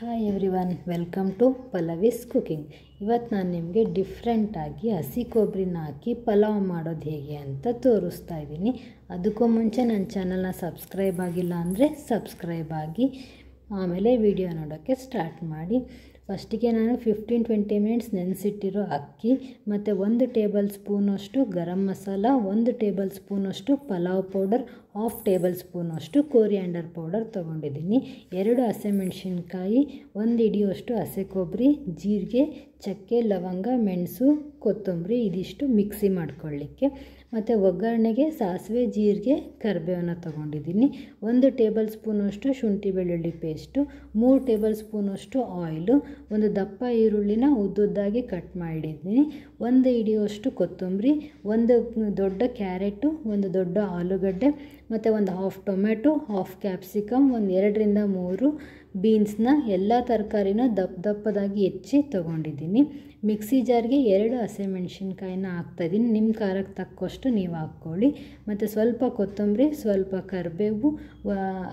Hi everyone, welcome to Pallavi's cooking. ಇವತ್ತು ನಾನು ನಿಮಗೆ ಡಿಫ್ರೆಂಟಾಗಿ ಹಸಿ ಕೊಬ್ಬರಿನ ಹಾಕಿ ಪಲಾವ್ ಮಾಡೋದು ಹೇಗೆ ಅಂತ ತೋರಿಸ್ತಾ ಇದ್ದೀನಿ. ಅದಕ್ಕೂ ಮುಂಚೆ ನನ್ನ ಚಾನಲ್ನ ಸಬ್ಸ್ಕ್ರೈಬ್ ಆಗಿಲ್ಲ ಅಂದರೆ ಸಬ್ಸ್ಕ್ರೈಬ್ ಆಗಿ ಆಮೇಲೆ ವಿಡಿಯೋ ನೋಡೋಕ್ಕೆ ಸ್ಟಾರ್ಟ್ ಮಾಡಿ. ಫಸ್ಟಿಗೆ ನಾನು 15-20 ಮಿನಿಟ್ಸ್ ನೆನೆಸಿಟ್ಟಿರೋ ಅಕ್ಕಿ ಮತ್ತು 1 ಟೇಬಲ್ ಸ್ಪೂನಷ್ಟು ಗರಂ ಮಸಾಲ, 1 ಟೇಬಲ್ ಸ್ಪೂನಷ್ಟು ಪಲಾವ್ ಪೌಡರ್, 1/2 ಟೇಬಲ್ ಸ್ಪೂನಷ್ಟು ಕೋರಿಯಾಂಡರ್ ಪೌಡರ್ ತೊಗೊಂಡಿದ್ದೀನಿ. 2 ಹಸಿಮೆಣಸಿನ್ಕಾಯಿ, 1 ಹಿಡಿಯುವಷ್ಟು ಹಸಿ ಕೊಬ್ಬರಿ, ಜೀರಿಗೆ, ಚಕ್ಕೆ, ಲವಂಗ, ಮೆಣಸು, ಕೊತ್ತಂಬರಿ ಇದಿಷ್ಟು ಮಿಕ್ಸಿ ಮಾಡ್ಕೊಳ್ಳಿಕ್ಕೆ. ಮತ್ತು ಒಗ್ಗರಣೆಗೆ ಸಾಸಿವೆ, ಜೀರಿಗೆ, ಕರಿಬೇವನ್ನ ತೊಗೊಂಡಿದ್ದೀನಿ. 1 ಟೇಬಲ್ ಸ್ಪೂನಷ್ಟು ಶುಂಠಿ ಬೆಳ್ಳುಳ್ಳಿ ಪೇಸ್ಟು, 3 ಟೇಬಲ್ ಸ್ಪೂನಷ್ಟು ಆಯಿಲು, 1 ದಪ್ಪ ಈರುಳ್ಳಿನ ಉದ್ದುದ್ದಾಗಿ ಕಟ್ ಮಾಡಿದ್ದೀನಿ, 1 ಹಿಡಿಯುವಷ್ಟು ಕೊತ್ತಂಬರಿ, 1 ದೊಡ್ಡ ಕ್ಯಾರೆಟು, 1 ದೊಡ್ಡ ಆಲೂಗಡ್ಡೆ ಮತ್ತು 1/2 ಟೊಮೆಟೊ, 1/2 ಕ್ಯಾಪ್ಸಿಕಮ್, 2ರಿಂದ 3 ಬೀನ್ಸ್ನ ಎಲ್ಲ ತರಕಾರಿನ ದಪ್ಪದಾಗಿ ಹೆಚ್ಚಿ ತೊಗೊಂಡಿದ್ದೀನಿ. ಮಿಕ್ಸಿ ಜಾರ್ಗೆ 2 ಹಸಿಮೆಣಸಿನ್ಕಾಯಿನ ಹಾಕ್ತಾಯಿದ್ದೀನಿ. ನಿಮ್ಮ ಖಾರಕ್ಕೆ ತಕ್ಕಷ್ಟು ನೀವು ಹಾಕ್ಕೊಳ್ಳಿ. ಮತ್ತು ಸ್ವಲ್ಪ ಕೊತ್ತಂಬರಿ, ಸ್ವಲ್ಪ ಕರಿಬೇವು,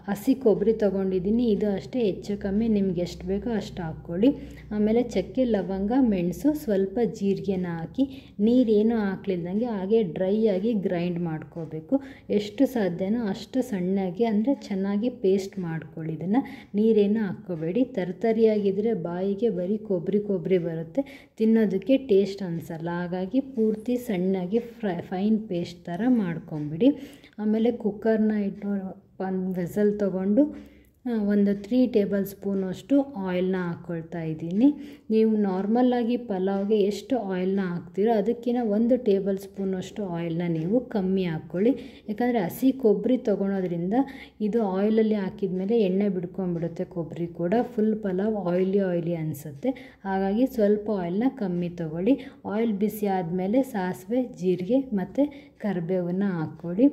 ಹಸಿ ಕೊಬ್ಬರಿ ತೊಗೊಂಡಿದ್ದೀನಿ. ಇದು ಅಷ್ಟೇ, ಹೆಚ್ಚು ಕಮ್ಮಿ ನಿಮ್ಗೆ ಎಷ್ಟು ಬೇಕೋ ಅಷ್ಟು ಹಾಕ್ಕೊಳ್ಳಿ. ಆಮೇಲೆ ಚಕ್ಕೆ, ಲವಂಗ, ಮೆಣಸು, ಸ್ವಲ್ಪ ಜೀರಿಗೆನ ಹಾಕಿ ನೀರೇನು ಹಾಕ್ಲಿಲ್ದಂಗೆ ಹಾಗೆ ಡ್ರೈ ಆಗಿ ಗ್ರೈಂಡ್ ಮಾಡ್ಕೋಬೇಕು. ಎಷ್ಟು ಸಾಧ್ಯನೋ ಅಷ್ಟು ಸಣ್ಣಗೆ, ಅಂದರೆ ಚೆನ್ನಾಗಿ ಪೇಸ್ಟ್ ಮಾಡ್ಕೊಳ್ಳಿ. ಇದನ್ನು ನೀರೇನು ಹಾಕ್ಕೋಬೇಡಿ. ತರಿಯಾಗಿದ್ದರೆ ಬಾಯಿಗೆ ಬರೀ ಕೊಬ್ಬರಿ ಬರುತ್ತೆ, ತಿನ್ನೋದಕ್ಕೆ ಟೇಸ್ಟ್ ಅನಿಸಲ್ಲ. ಹಾಗಾಗಿ ಪೂರ್ತಿ ಸಣ್ಣಗೆ ಫೈನ್ ಪೇಸ್ಟ್ ಥರ ಮಾಡ್ಕೊಂಬಿಡಿ. ಆಮೇಲೆ ಕುಕ್ಕರ್ನ ಇಟ್ಟು ಒಂದು ವೆಸಲ್ ತೊಗೊಂಡು 3 ಟೇಬಲ್ ಸ್ಪೂನಷ್ಟು ಆಯಿಲ್ನ ಹಾಕ್ಕೊಳ್ತಾ ಇದ್ದೀನಿ. ನೀವು ನಾರ್ಮಲ್ಲಾಗಿ ಪಲಾವ್ಗೆ ಎಷ್ಟು ಆಯಿಲ್ನ ಹಾಕ್ತೀರೋ ಅದಕ್ಕಿಂತ 1 ಟೇಬಲ್ ಸ್ಪೂನಷ್ಟು ಆಯಿಲ್ನ ನೀವು ಕಮ್ಮಿ ಹಾಕ್ಕೊಳ್ಳಿ. ಯಾಕಂದರೆ ಹಸಿ ಕೊಬ್ಬರಿ ತೊಗೊಳೋದ್ರಿಂದ ಇದು ಆಯಿಲಲ್ಲಿ ಹಾಕಿದ ಮೇಲೆ ಎಣ್ಣೆ ಬಿಡ್ಕೊಂಡ್ಬಿಡುತ್ತೆ. ಕೊಬ್ಬರಿ ಕೂಡ ಫುಲ್ ಪಲಾವ್ ಆಯಿಲಿ ಅನಿಸುತ್ತೆ. ಹಾಗಾಗಿ ಸ್ವಲ್ಪ ಆಯಿಲ್ನ ಕಮ್ಮಿ ತೊಗೊಳ್ಳಿ. ಆಯಿಲ್ ಬಿಸಿ ಆದಮೇಲೆ ಸಾಸಿವೆ, ಜೀರಿಗೆ ಮತ್ತು ಕರಿಬೇವನ್ನ ಹಾಕ್ಕೊಳ್ಳಿ.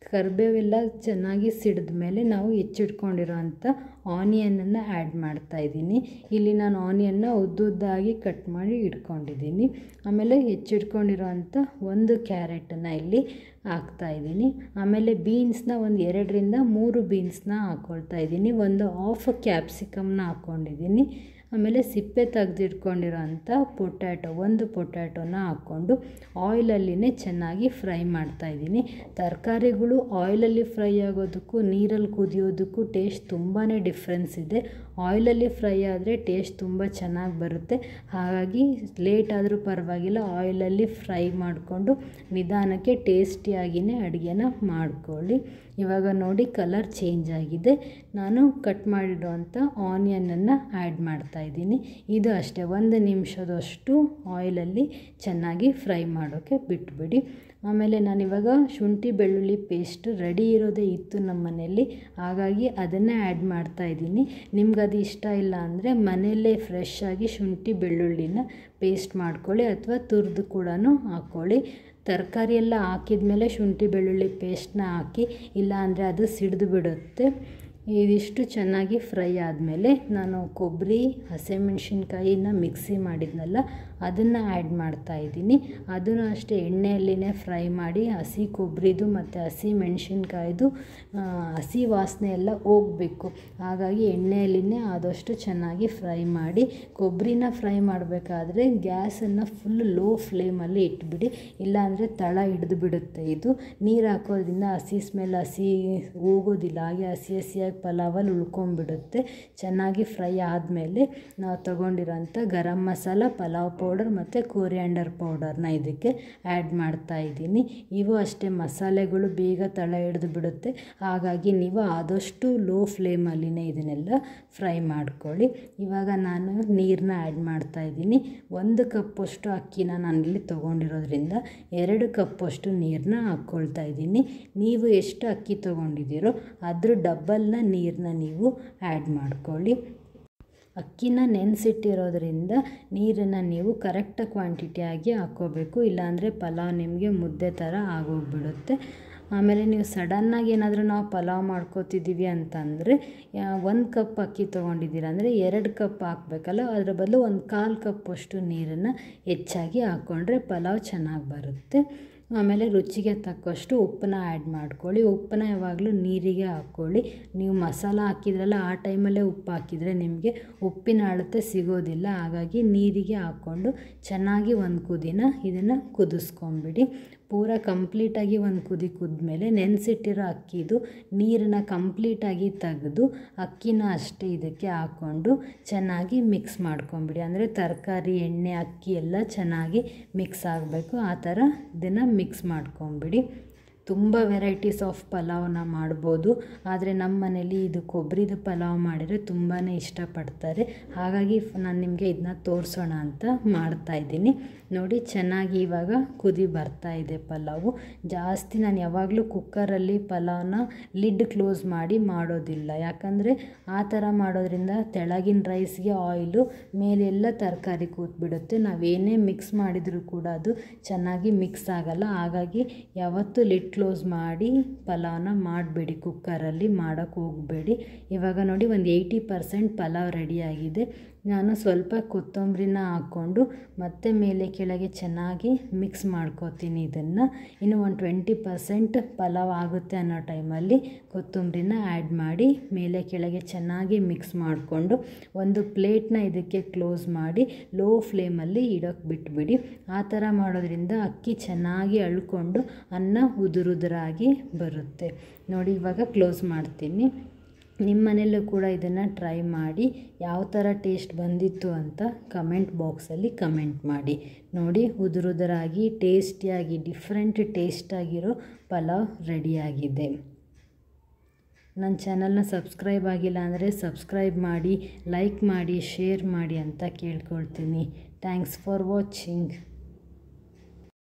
ಕರಿಬೇವೆಲ್ಲ ಚೆನ್ನಾಗಿ ಸಿಡಿದ ಮೇಲೆ ನಾವು ಹೆಚ್ಚಿಟ್ಕೊಂಡಿರೋ ಅಂಥ ಆನಿಯನನ್ನು ಆ್ಯಡ್ ಮಾಡ್ತಾಯಿದ್ದೀನಿ. ಇಲ್ಲಿ ನಾನು ಆನಿಯನ್ನ ಉದ್ದುದ್ದಾಗಿ ಕಟ್ ಮಾಡಿ ಇಟ್ಕೊಂಡಿದ್ದೀನಿ. ಆಮೇಲೆ ಹೆಚ್ಚಿಟ್ಕೊಂಡಿರೋ ಅಂಥ 1 ಕ್ಯಾರೆಟನ್ನು ಇಲ್ಲಿ ಹಾಕ್ತಾಯಿದ್ದೀನಿ. ಆಮೇಲೆ ಬೀನ್ಸ್ನ 2ರಿಂದ 3 ಬೀನ್ಸ್ನ ಹಾಕ್ಕೊಳ್ತಾ ಇದ್ದೀನಿ. 1/2 ಕ್ಯಾಪ್ಸಿಕಮ್ನ ಹಾಕ್ಕೊಂಡಿದ್ದೀನಿ. ಆಮೇಲೆ ಸಿಪ್ಪೆ ತೆಗೆದಿಟ್ಕೊಂಡಿರೋ ಅಂಥ ಒಂದು ಪೊಟ್ಯಾಟೋನ ಹಾಕ್ಕೊಂಡು ಆಯಿಲಲ್ಲಿನೇ ಚೆನ್ನಾಗಿ ಫ್ರೈ ಮಾಡ್ತಾಯಿದ್ದೀನಿ. ತರಕಾರಿಗಳು ಆಯಿಲಲ್ಲಿ ಫ್ರೈ ಆಗೋದಕ್ಕೂ ನೀರಲ್ಲಿ ಕುದಿಯೋದಕ್ಕೂ ಟೇಸ್ಟ್ ತುಂಬಾ ಡಿಫ್ರೆನ್ಸ್ ಇದೆ. ಆಯಿಲಲ್ಲಿ ಫ್ರೈ ಆದರೆ ಟೇಸ್ಟ್ ತುಂಬ ಚೆನ್ನಾಗಿ ಬರುತ್ತೆ. ಹಾಗಾಗಿ ಲೇಟ್ ಆದರೂ ಪರವಾಗಿಲ್ಲ, ಆಯಿಲಲ್ಲಿ ಫ್ರೈ ಮಾಡಿಕೊಂಡು ನಿಧಾನಕ್ಕೆ ಟೇಸ್ಟಿಯಾಗಿಯೇ ಅಡುಗೆನ ಮಾಡ್ಕೊಳ್ಳಿ. ಇವಾಗ ನೋಡಿ ಕಲರ್ ಚೇಂಜ್ ಆಗಿದೆ. ನಾನು ಕಟ್ ಮಾಡಿರೋವಂಥ ಆನಿಯನನ್ನು ಆ್ಯಡ್ ಮಾಡ್ತಾಯಿದ್ದೀನಿ. ಇದು ಅಷ್ಟೇ, 1 ನಿಮಿಷದಷ್ಟು ಆಯಿಲಲ್ಲಿ ಚೆನ್ನಾಗಿ ಫ್ರೈ ಮಾಡೋಕ್ಕೆ ಬಿಟ್ಬಿಡಿ. ಆಮೇಲೆ ನಾನಿವಾಗ ಶುಂಠಿ ಬೆಳ್ಳುಳ್ಳಿ ಪೇಸ್ಟ್ ರೆಡಿ ಇರೋದೇ ಇತ್ತು ನಮ್ಮ ಮನೆಯಲ್ಲಿ, ಹಾಗಾಗಿ ಅದನ್ನೇ ಆ್ಯಡ್ ಮಾಡ್ತಾಯಿದ್ದೀನಿ. ನಿಮ್ಗೆ ಅದು ಇಷ್ಟ ಇಲ್ಲ ಅಂದರೆ ಮನೆಯಲ್ಲೇ ಫ್ರೆಶ್ ಆಗಿ ಶುಂಠಿ ಬೆಳ್ಳುಳ್ಳಿನ ಪೇಸ್ಟ್ ಮಾಡ್ಕೊಳ್ಳಿ ಅಥವಾ ತುರಿದು ಕೂಡ ಹಾಕ್ಕೊಳ್ಳಿ. ತರಕಾರಿ ಎಲ್ಲ ಹಾಕಿದ ಮೇಲೆ ಶುಂಠಿ ಬೆಳ್ಳುಳ್ಳಿ ಪೇಸ್ಟ್ನ ಹಾಕಿ, ಇಲ್ಲಾಂದರೆ ಅದು ಸಿಡಿದು ಬಿಡುತ್ತೆ. ಇದಿಷ್ಟು ಚೆನ್ನಾಗಿ ಫ್ರೈ ಆದಮೇಲೆ ನಾನು ಕೊಬ್ಬರಿ, ಹಸಿಮೆಣಸಿನ್ಕಾಯಿನ ಮಿಕ್ಸಿ ಮಾಡಿದ್ನಲ್ಲ ಅದನ್ನು ಆ್ಯಡ್ ಮಾಡ್ತಾಯಿದ್ದೀನಿ. ಅದನ್ನು ಅಷ್ಟೇ ಎಣ್ಣೆಯಲ್ಲಿನೇ ಫ್ರೈ ಮಾಡಿ ಹಸಿ ಕೊಬ್ಬರಿದು ಮತ್ತು ಹಸಿ ಮೆಣಸಿನ್ಕಾಯಿದು ಹಸಿ ವಾಸನೆ ಎಲ್ಲ ಹೋಗಬೇಕು. ಹಾಗಾಗಿ ಎಣ್ಣೆಯಲ್ಲಿನೇ ಆದಷ್ಟು ಚೆನ್ನಾಗಿ ಫ್ರೈ ಮಾಡಿ. ಕೊಬ್ಬರಿನ ಫ್ರೈ ಮಾಡಬೇಕಾದ್ರೆ ಗ್ಯಾಸನ್ನು ಫುಲ್ ಲೋ ಫ್ಲೇಮಲ್ಲಿ ಇಟ್ಬಿಡಿ, ಇಲ್ಲಾಂದರೆ ತಳ ಹಿಡಿದು ಬಿಡುತ್ತೆ. ಇದು ನೀರು ಹಾಕೋದ್ರಿಂದ ಹಸಿ ಸ್ಮೆಲ್ ಹೋಗೋದಿಲ್ಲ, ಹಾಗೆ ಹಸಿಯಾಗಿ ಪಲಾವಲ್ಲಿ ಉಳ್ಕೊಂಡ್ಬಿಡುತ್ತೆ. ಚೆನ್ನಾಗಿ ಫ್ರೈ ಆದಮೇಲೆ ನಾವು ತೊಗೊಂಡಿರೋಂಥ ಗರಂ ಮಸಾಲ, ಪಲಾವ್ ಪೌಡರ್ ಮತ್ತು ಕೋರಿಯಾಂಡರ್ ಪೌಡರ್ನ ಇದಕ್ಕೆ ಆ್ಯಡ್ ಮಾಡ್ತಾಯಿದ್ದೀನಿ. ಇವು ಅಷ್ಟೇ, ಮಸಾಲೆಗಳು ಬೇಗ ತಳ ಹಿಡಿದು ಬಿಡುತ್ತೆ. ಹಾಗಾಗಿ ನೀವು ಆದಷ್ಟು ಲೋ ಫ್ಲೇಮಲ್ಲಿನೇ ಇದನ್ನೆಲ್ಲ ಫ್ರೈ ಮಾಡ್ಕೊಳ್ಳಿ. ಇವಾಗ ನಾನು ನೀರನ್ನ ಆ್ಯಡ್ ಮಾಡ್ತಾಯಿದ್ದೀನಿ. 1 ಕಪ್ಪಷ್ಟು ಅಕ್ಕಿನ ನಾನಿಲ್ಲಿ ತೊಗೊಂಡಿರೋದ್ರಿಂದ 2 ಕಪ್ಪಷ್ಟು ನೀರನ್ನ ಹಾಕ್ಕೊಳ್ತಾ ಇದ್ದೀನಿ. ನೀವು ಎಷ್ಟು ಅಕ್ಕಿ ತೊಗೊಂಡಿದ್ದೀರೋ ಅದ್ರ ಡಬ್ಬಲ್ನ ನೀರನ್ನ ನೀವು ಆ್ಯಡ್ ಮಾಡ್ಕೊಳ್ಳಿ. ಅಕ್ಕಿನ ನೆನೆಸಿಟ್ಟಿರೋದ್ರಿಂದ ನೀರನ್ನು ನೀವು ಕರೆಕ್ಟ್ ಕ್ವಾಂಟಿಟಿಯಾಗಿ ಹಾಕ್ಕೋಬೇಕು, ಇಲ್ಲಾಂದರೆ ಪಲಾವ್ ನಿಮಗೆ ಮುದ್ದೆ ಥರ ಆಗೋಗ್ಬಿಡುತ್ತೆ. ಆಮೇಲೆ ನೀವು ಸಡನ್ನಾಗಿ ಏನಾದರೂ ನಾವು ಪಲಾವ್ ಮಾಡ್ಕೋತಿದ್ದೀವಿ ಅಂತಂದರೆ 1 ಕಪ್ ಅಕ್ಕಿ ತೊಗೊಂಡಿದ್ದೀರ ಅಂದರೆ 2 ಕಪ್ ಹಾಕಬೇಕಲ್ಲ, ಅದರ ಬದಲು 1/4 ಕಪ್ಪಷ್ಟು ನೀರನ್ನು ಹೆಚ್ಚಾಗಿ ಹಾಕ್ಕೊಂಡ್ರೆ ಪಲಾವ್ ಚೆನ್ನಾಗಿ ಬರುತ್ತೆ. ಆಮೇಲೆ ರುಚಿಗೆ ತಕ್ಕಷ್ಟು ಉಪ್ಪನ್ನ ಆ್ಯಡ್ ಮಾಡ್ಕೊಳ್ಳಿ. ಉಪ್ಪನ್ನ ಯಾವಾಗಲೂ ನೀರಿಗೆ ಹಾಕ್ಕೊಳ್ಳಿ. ನೀವು ಮಸಾಲ ಹಾಕಿದ್ರಲ್ಲ ಆ ಟೈಮಲ್ಲೇ ಉಪ್ಪು ಹಾಕಿದರೆ ನಿಮಗೆ ಉಪ್ಪಿನ ಅಳತೆ ಸಿಗೋದಿಲ್ಲ. ಹಾಗಾಗಿ ನೀರಿಗೆ ಹಾಕ್ಕೊಂಡು ಚೆನ್ನಾಗಿ ಒಂದು ಕುದಿನ ಇದನ್ನು ಕುದಿಸ್ಕೊಂಬಿಡಿ. ಪೂರ ಕಂಪ್ಲೀಟಾಗಿ ಒಂದು ಕುದಿ ಕುದ್ಮೇಲೆ ನೆನೆಸಿಟ್ಟಿರೋ ಅಕ್ಕಿದು ನೀರನ್ನು ಕಂಪ್ಲೀಟಾಗಿ ತೆಗೆದು ಅಕ್ಕಿನ ಅಷ್ಟೇ ಇದಕ್ಕೆ ಹಾಕ್ಕೊಂಡು ಚೆನ್ನಾಗಿ ಮಿಕ್ಸ್ ಮಾಡ್ಕೊಂಬಿಡಿ. ಅಂದರೆ ತರಕಾರಿ, ಎಣ್ಣೆ, ಅಕ್ಕಿ ಎಲ್ಲ ಚೆನ್ನಾಗಿ ಮಿಕ್ಸ್ ಆಗಬೇಕು. ಆ ಥರ ಇದನ್ನು ಮಿಕ್ಸ್ ಮಾಡ್ಕೊಂಬಿಡಿ. ತುಂಬ ವೆರೈಟೀಸ್ ಆಫ್ ಪಲಾವ್ನ ಮಾಡ್ಬೋದು, ಆದರೆ ನಮ್ಮ ಮನೇಲಿ ಇದು ಕೊಬ್ಬರಿದು ಪಲಾವ್ ಮಾಡಿದರೆ ತುಂಬಾ ಇಷ್ಟಪಡ್ತಾರೆ. ಹಾಗಾಗಿ ನಾನು ನಿಮಗೆ ಇದನ್ನ ತೋರಿಸೋಣ ಅಂತ ಮಾಡ್ತಾಯಿದ್ದೀನಿ. ನೋಡಿ ಚೆನ್ನಾಗಿ ಇವಾಗ ಕುದಿ ಬರ್ತಾಯಿದೆ ಪಲಾವು. ಜಾಸ್ತಿ ನಾನು ಯಾವಾಗಲೂ ಕುಕ್ಕರಲ್ಲಿ ಪಲಾವ್ನ ಲಿಡ್ ಕ್ಲೋಸ್ ಮಾಡಿ ಮಾಡೋದಿಲ್ಲ. ಯಾಕಂದರೆ ಆ ಥರ ಮಾಡೋದ್ರಿಂದ ತೆಳಗಿನ ರೈಸ್ಗೆ ಆಯಿಲು, ಮೇಲೆಲ್ಲ ತರಕಾರಿ ಕೂತ್ಬಿಡುತ್ತೆ. ನಾವೇನೇ ಮಿಕ್ಸ್ ಮಾಡಿದರೂ ಕೂಡ ಅದು ಚೆನ್ನಾಗಿ ಮಿಕ್ಸ್ ಆಗಲ್ಲ. ಹಾಗಾಗಿ ಯಾವತ್ತೂ ಲಿಡ್ ಕ್ಲೋಸ್ ಮಾಡಿ ಪಲಾವ್ನ ಮಾಡಬೇಡಿ, ಕುಕ್ಕರಲ್ಲಿ ಮಾಡೋಕ್ಕೆ ಹೋಗಬೇಡಿ. ಇವಾಗ ನೋಡಿ ಒಂದು 80% ಪಲಾವ್ ರೆಡಿಯಾಗಿದೆ. ನಾನು ಸ್ವಲ್ಪ ಕೊತ್ತಂಬರಿನ ಹಾಕ್ಕೊಂಡು ಮತ್ತೆ ಮೇಲೆ ಕೆಳಗೆ ಚೆನ್ನಾಗಿ ಮಿಕ್ಸ್ ಮಾಡ್ಕೋತೀನಿ ಇದನ್ನು. ಇನ್ನು ಒಂದು 20% ಪಲಾವ್ ಆಗುತ್ತೆ ಅನ್ನೋ ಟೈಮಲ್ಲಿ ಕೊತ್ತಂಬರಿನ ಆ್ಯಡ್ ಮಾಡಿ ಮೇಲೆ ಕೆಳಗೆ ಚೆನ್ನಾಗಿ ಮಿಕ್ಸ್ ಮಾಡಿಕೊಂಡು ಒಂದು ಪ್ಲೇಟ್ನ ಇದಕ್ಕೆ ಕ್ಲೋಸ್ ಮಾಡಿ ಲೋ ಫ್ಲೇಮಲ್ಲಿ ಇಡೋಕ್ಕೆ ಬಿಟ್ಬಿಡಿ. ಆ ಥರ ಮಾಡೋದ್ರಿಂದ ಅಕ್ಕಿ ಚೆನ್ನಾಗಿ ಅಳ್ಕೊಂಡು ಅನ್ನ ಉದುರಾಗಿ ಬರುತ್ತೆ. ನೋಡಿ ಇವಾಗ ಕ್ಲೋಸ್ ಮಾಡ್ತೀನಿ. ನಿಮ್ಮ ಮನೆಯಲ್ಲೂ ಕೂಡ ಇದನ್ನು ಟ್ರೈ ಮಾಡಿ ಯಾವ ಥರ ಟೇಸ್ಟ್ ಬಂದಿತ್ತು ಅಂತ ಕಮೆಂಟ್ ಬಾಕ್ಸಲ್ಲಿ ಕಮೆಂಟ್ ಮಾಡಿ. ನೋಡಿ ಉದುರಾಗಿ ಟೇಸ್ಟಿಯಾಗಿ ಡಿಫ್ರೆಂಟ್ ಟೇಸ್ಟಾಗಿರೋ ಪಲಾವ್ ರೆಡಿಯಾಗಿದೆ. ನನ್ನ ಚಾನಲ್ನ ಸಬ್ಸ್ಕ್ರೈಬ್ ಆಗಿಲ್ಲ ಅಂದರೆ ಸಬ್ಸ್ಕ್ರೈಬ್ ಮಾಡಿ, ಲೈಕ್ ಮಾಡಿ, ಶೇರ್ ಮಾಡಿ ಅಂತ ಕೇಳ್ಕೊಳ್ತೀನಿ. Thanks for watching.